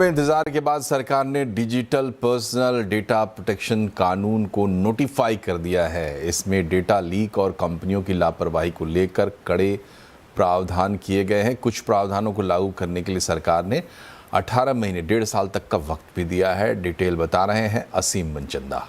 लंबे इंतजार के बाद सरकार ने डिजिटल पर्सनल डेटा प्रोटेक्शन कानून को नोटिफाई कर दिया है। इसमें डेटा लीक और कंपनियों की लापरवाही को लेकर कड़े प्रावधान किए गए हैं। कुछ प्रावधानों को लागू करने के लिए सरकार ने 18 महीने 1.5 साल तक का वक्त भी दिया है। डिटेल बता रहे हैं Aseem Manchanda.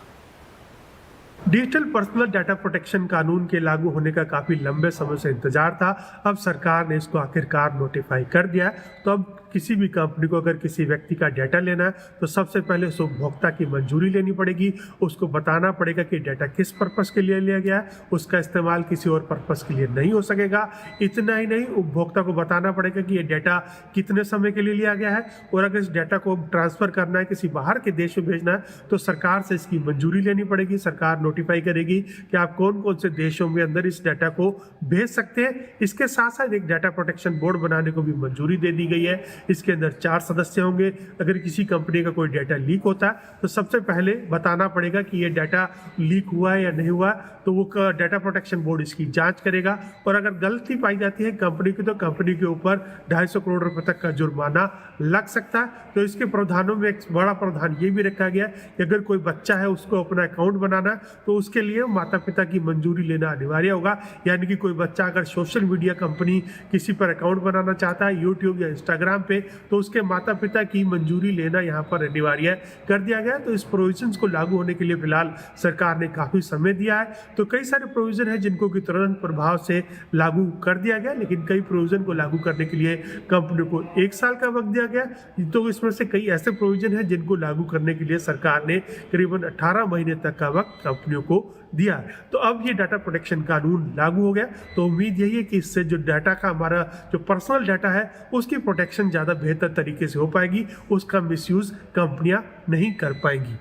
Digital personal data protection कानून के लागू होने का काफी लंबे समय से इंतजार था। अब सरकार ने इसको आखिरकार नोटिफाई कर दिया है। तो अब किसी भी कंपनी को अगर किसी व्यक्ति का डाटा लेना है तो सबसे पहले उस उपभोक्ता की मंजूरी लेनी पड़ेगी। उसको बताना पड़ेगा कि डाटा किस पर्पस के लिए लिया गया है, उसका इस्तेमाल किसी और पर्पस के लिए नहीं हो सकेगा। इतना ही नहीं, उपभोक्ता को बताना पड़ेगा कि ये डाटा कितने समय के लिए लिया गया है, और अगर इस डाटा को ट्रांसफर करना है, किसी बाहर के देश में भेजना है, तो सरकार से इसकी मंजूरी लेनी पड़ेगी। सरकार नोटिफाई करेगी कि आप कौन कौन से देशों में अंदर इस डाटा को भेज सकते हैं। इसके साथ साथ एक डाटा प्रोटेक्शन बोर्ड बनाने को भी मंजूरी दे दी गई है। इसके अंदर 4 सदस्य होंगे। अगर किसी कंपनी का कोई डाटा लीक होता है तो सबसे पहले बताना पड़ेगा कि ये डाटा लीक हुआ है या नहीं हुआ, तो वो डाटा प्रोटेक्शन बोर्ड इसकी जांच करेगा। और अगर गलती पाई जाती है कंपनी की, तो कंपनी के ऊपर 250 करोड़ रुपए तक का जुर्माना लग सकता है। तो इसके प्रावधानों में एक बड़ा प्रावधान ये भी रखा गया है कि अगर कोई बच्चा है उसको अपना अकाउंट बनाना है तो उसके लिए माता पिता की मंजूरी लेना अनिवार्य होगा। यानी कि कोई बच्चा अगर सोशल मीडिया कंपनी किसी पर अकाउंट बनाना चाहता है, यूट्यूब या इंस्टाग्राम पे, तो उसके माता पिता की मंजूरी लेना यहाँ पर अनिवार्य कर दिया गया। तो इस प्रोविजंस को लागू होने के लिए फिलहाल सरकार ने काफी समय दिया है। तो कई सारे प्रोविजन है जिनको कि तुरंत प्रभाव से लागू कर दिया गया, लेकिन कई प्रोविजन को लागू करने के लिए कंपनी को 1 साल का वक्त दिया गया। तो इसमें से कई ऐसे प्रोविजन है जिनको लागू करने के लिए सरकार ने करीबन 18 महीने तक का वक्त कंपनियों को दिया। तो अब ये डाटा प्रोटेक्शन कानून लागू हो गया। तो उम्मीद यही है कि इससे जो डाटा का हमारा जो पर्सनल डाटा है उसकी प्रोटेक्शन ज़्यादा बेहतर तरीके से हो पाएगी, उसका मिसयूज कंपनियां नहीं कर पाएंगी।